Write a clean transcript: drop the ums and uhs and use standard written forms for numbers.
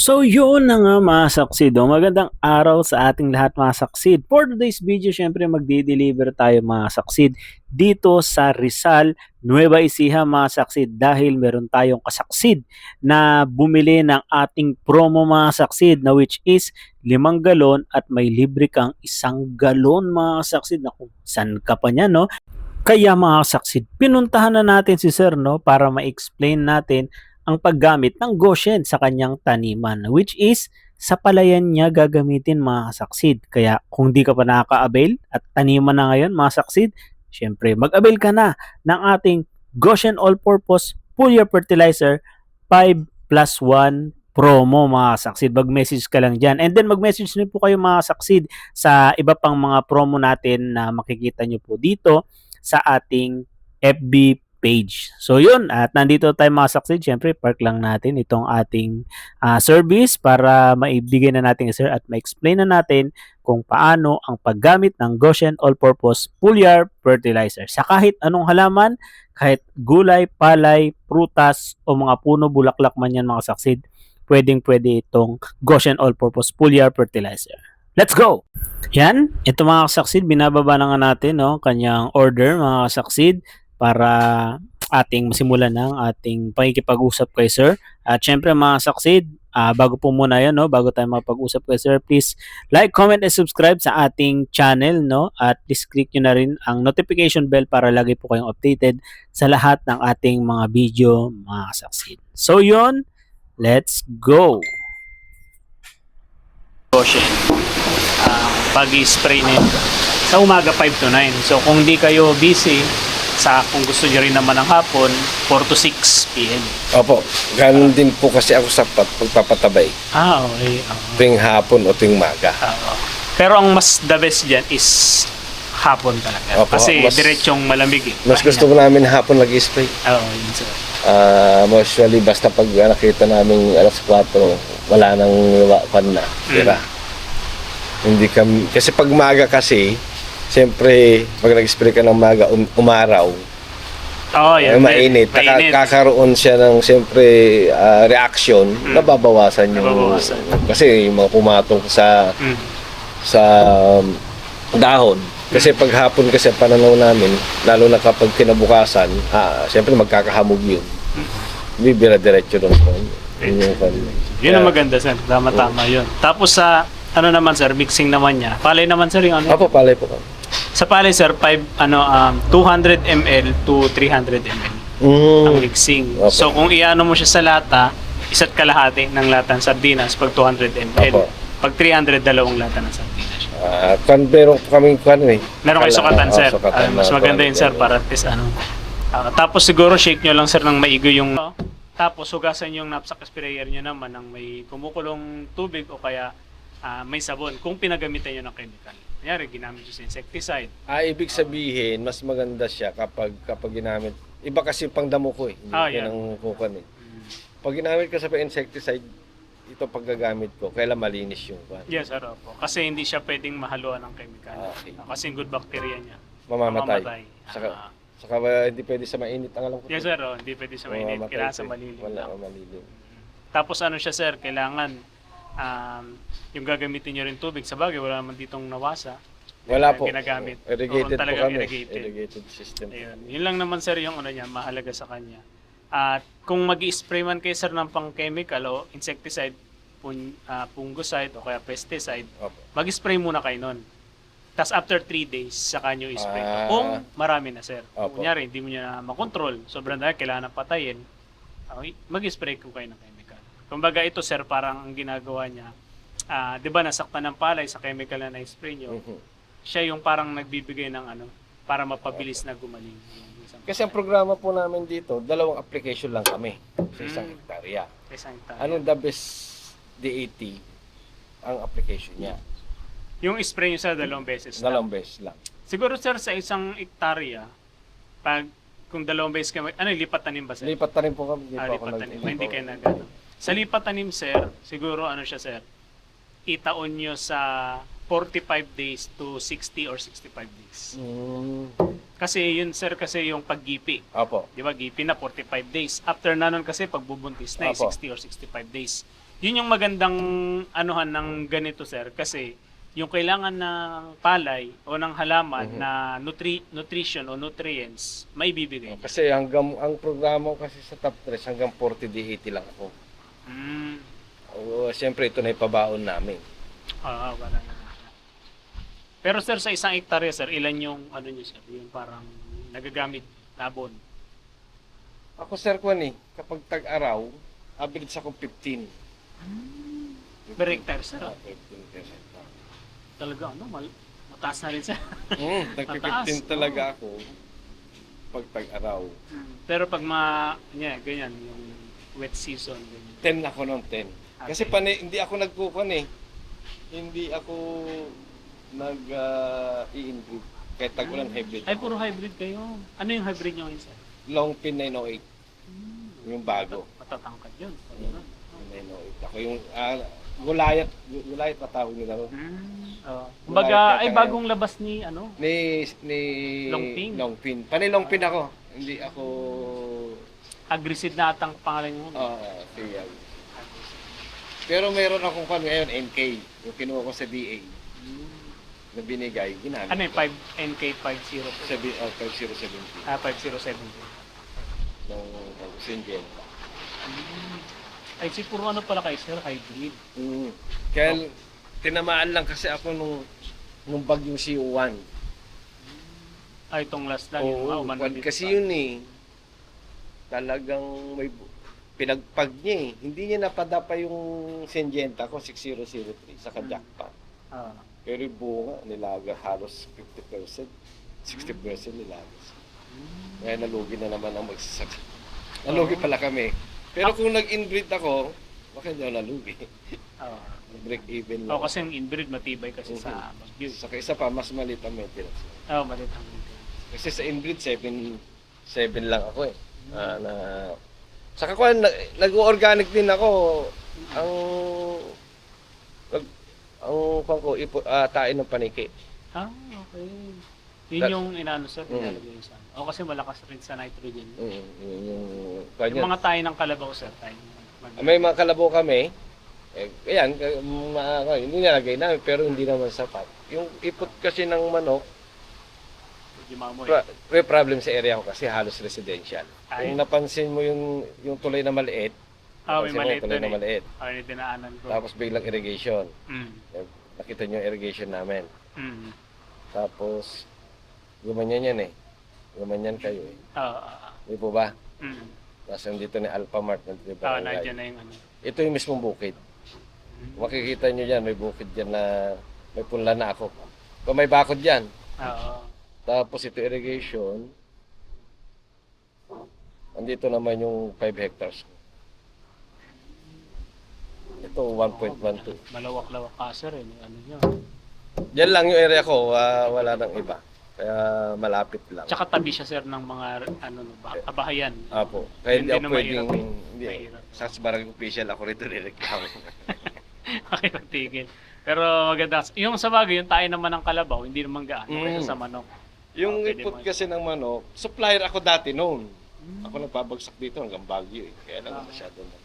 So yun na nga mga saksid. Magandang araw sa ating lahat mga saksid. For today's video, syempre magdi-deliver tayo mga saksid dito sa Rizal, Nueva Ecija mga saksid dahil meron tayong kasaksid na bumili ng ating promo mga saksid na which is 5 galon at may libre kang 1 galon mga saksid. Naku, san ka pa niya no? Kaya mga saksid, pinuntahan na natin si Sir no para ma-explain natin ang paggamit ng Goshen sa kanyang taniman which is sa palayan niya gagamitin mga saksid. Kaya kung di ka pa nakaka-avail at taniman na ngayon mga saksid, syempre mag-avail ka na ng ating Goshen All-Purpose Foliar Fertilizer 5+1 promo mga saksid. Mag-message ka lang dyan. And then mag-message din po kayo mga saksid sa iba pang mga promo natin na makikita nyo po dito sa ating FB page. So yun, at nandito tayo mga saksid. Siyempre, park lang natin itong ating service para maibigay na natin sir at ma-explain na natin kung paano ang paggamit ng Goshen All-Purpose Foliar Fertilizer. Sa kahit anong halaman, kahit gulay, palay, prutas, o mga puno, bulaklak man yan mga saksid, pwedeng-pwede itong Goshen All-Purpose Foliar Fertilizer. Let's go! Yan, ito mga kasaksid, binababa na nga natin no, kanyang order mga kasaksid para ating masimulan ng ating pakikipag-usap kay sir. At syempre mga kasaksid, bago po muna yan, no, bago tayo makapag-usap kay sir, please like, comment, and subscribe sa ating channel. No? At please click nyo na rin ang notification bell para lagi po kayong updated sa lahat ng ating mga video mga kasaksid. So yun, let's go! Goshen. Pag-spray nito sa umaga 5 to 9. So kung di kayo busy kung gusto niyo rin naman ng hapon 4 to 6 PM. Opo, ganun din po kasi ako sa pagpapatabay. Okay. Tuwing hapon o tuwing maga. Pero ang mas the best dyan is hapon talaga. Opo, kasi diretsong malamig eh. Mas gusto ko namin hapon nag-spray. Yun sir. Mostly basta pag nakita namin alas 4, wala nang pan na. Tira. Hindi kami, kasi pag maga kasi, siyempre, pag nag-spray ka ng maga, umaraw, Yan. mainit. Kakaroon siya ng, siyempre, reaction, nababawasan yung, kasi yung mga pumatong sa dahon. Kasi pag hapon kasi pananaw namin, lalo na kapag kinabukasan, siyempre magkakahamog yun. Bibira diretso doon po. Yun ang maganda sir, tama-tama yun. Tapos sa ano naman sir, mixing naman niya. Palay naman sir yung ano? Opo, palay po. Sa palay sir, 200 ml to 300 ml ang mixing. Opo. So kung iano mo siya sa lata, isa't kalahati ng lata ng sardinas pag 200 ml. Opo. Pag 300, 2 lata ng sardinas. Meron kaming Meron kayo sukatan sir. Mas maganda yun sir para at least ano. Tapos siguro shake nyo lang sir ng maigo yung tapos hugasan yung knapsack sprayer nyo naman ng may kumukulong tubig o kaya may sabon kung pinagamitan nyo ng chemical. Kanyari, ginamit nyo sa insecticide. Ibig sabihin, mas maganda siya kapag ginamit. Iba kasi pang damo ko eh. Hindi ng kukan eh. Pag ginamit ka sa insecticide, ito paggagamit ko, kailan malinis yung pan. Yes, sir. Opo. Kasi hindi siya pwedeng mahaluan ng chemical. Okay. Kasi good bacteria niya. Mamamatay. Saka hindi pwede sa mainit ang alam ko. Yes, sir. Hindi pwede sa mainit. Kailangan sa malilim lang. Malilim. Tapos ano siya, sir, kailangan yung gagamitin nyo rin tubig. Sa bagay, wala naman ditong nawasa. Wala po. Ginagamit. Irrigated po kami. Irrigated. Irrigated system. Ayun. Yun lang naman, sir, yung ano niya, mahalaga sa kanya. At kung mag-i-spray man kayo, sir, ng pang-chemical o insecticide, fungicide o kaya pesticide, mag-spray muna kayo nun. Tapos after 3 days, saka nyo i-spray. Kung marami na, sir. Kung kunyari, hindi mo nyo na makontrol, sobrang dahil, kailangan patayin, mag-spray ko kayo ng chemical. Kumbaga ito, sir, parang ang ginagawa niya, di ba nasaktan ng palay sa chemical na na-spray nyo, siya yung parang nagbibigay ng ano, para mapabilis na gumaling. Kasi ang programa po namin dito, 2 application lang kami sa isang hektarya. Anong the best DAT ang application niya? Yung spray nyo sa 2 beses lang. 2 beses lang. Siguro sir, sa isang hektarya, kung 2 beses kayo, lipat tanim ba sir? Lipat tanim po kami. Lipat tanim. Hindi kayo nagano. Sa lipat tanim sir, siguro siya sir, itaon nyo sa 45 days to 60 or 65 days. Kasi yun sir, kasi yung paggipi. Opo. Di ba, gipi na 45 days. After na nun kasi pagbubuntis na, 60 or 65 days. Yun yung magandang anuhan ng ganito, sir, kasi yung kailangan ng palay o ng halaman na nutrition o nutrients, may bibigay. Kasi hanggang, ang programa ko kasi sa top 3 hanggang 40 D80 lang ako. Mm. Siyempre ito na ipabaon namin. Wala na. Pero sir, sa isang hektarya, sir, ilan yung ano niyo, sir, yung parang nagagamit na abon? Ako sir ko kapag tag-araw, average akong 15. Per hectare, sir. 15 per hectare. Talaga, ano, mataas na rin, sir. Nagpi-15 Mataas, talaga ako pag tag-araw. Pero pag ganyan, yung wet season, ganyan. 10 ako ng 10. Kasi Okay. hindi ako nagkukuan Hindi ako i-inbreed. Kahit tag-ulan hybrid. Ay, puro hybrid kayo. Ano yung hybrid nyo ngayon, sir? Long pin 908. Yung bago. Matatangkad yun. Yung 908. Ako yung gulayat na tawag nila. Kumbaga, ay Wala, bagong labas ni, ano? Ni Longpin. Longpin. Panay Longpin ako. Hindi ako Agresid na atang pangalan nyo. siya. Pero meron akong ngayon NK. Yung kinuha ko sa DA na binigay, ginamit. Ano yung 5NK50? 5070 5070. ng Syngenta. Ay, puro ano pala kayo, sir? Hybrid. Kaya tinamaan lang kasi ako nung bagyong CO1. Ay, itong last lang. yung Kasi yun talagang may pinagpag niya Hindi niya napadapa yung Syngenta ko, 6003, sa jackpot. Pero yung bunga, nilaga halos 50%, 60% nilagas. Kaya nalugi na naman ang magsasaka. Nalugi pala kami. Pero kung nag-inbreed ako, baka hindi ako nalugi. Break even lang. Kasi yung inbreed matibay kasi sa bagyo. Saka isa pa, mas maliit ang maintenance. Malit ang Kasi sa inbreed, 7 lang ako Saka ko, nag-organic din ako. Ang tain ng paniki. Okay. Yun yung inaano, sir, nilalagay sa kasi malakas rin sa nitrogen. Yung mga tayo ng kalabaw, sir, May mga kalabaw kami. Ayan, hindi nalagay namin, pero hindi naman sapat. Yung ipot kasi ng manok, may problem sa area ko kasi halos residential. Kung napansin mo yung tulay na maliit, may maliit tulay na maliit. Yung dinaanan ko. Tapos biglang irrigation. Nakita niyo yung irrigation namin. Tapos, gumanyan yan Gumanyan kayo Hindi po ba? Tapos nandito ni Alphamart. Nandiyan na yung ano. Ito yung mismong bukid. Makikita niyo yan, may bukid dyan na may punla na ako. Kung may bakod dyan. Tapos ito irrigation. Andito naman yung 5 hectares. Ito 1.12. Malawak-lawak ka, sir. Ano nyo? Yan lang yung area ko, wala nang iba. Kaya malapit lang. Tsaka tabi siya, sir, ng mga kabahayan. Apo. Kaya hindi ako pwedeng, mahirap. sa barangay official ako rito nireklamo. Okay, magtigil. Pero maganda. Yung sa bagay, yung tayo naman ng kalabaw, hindi naman gaano kaysa sa manok. Yung ipot kasi ng manok, supplier ako dati noon. Ako nagbabagsak dito hanggang Baguio Kaya lang masyado na.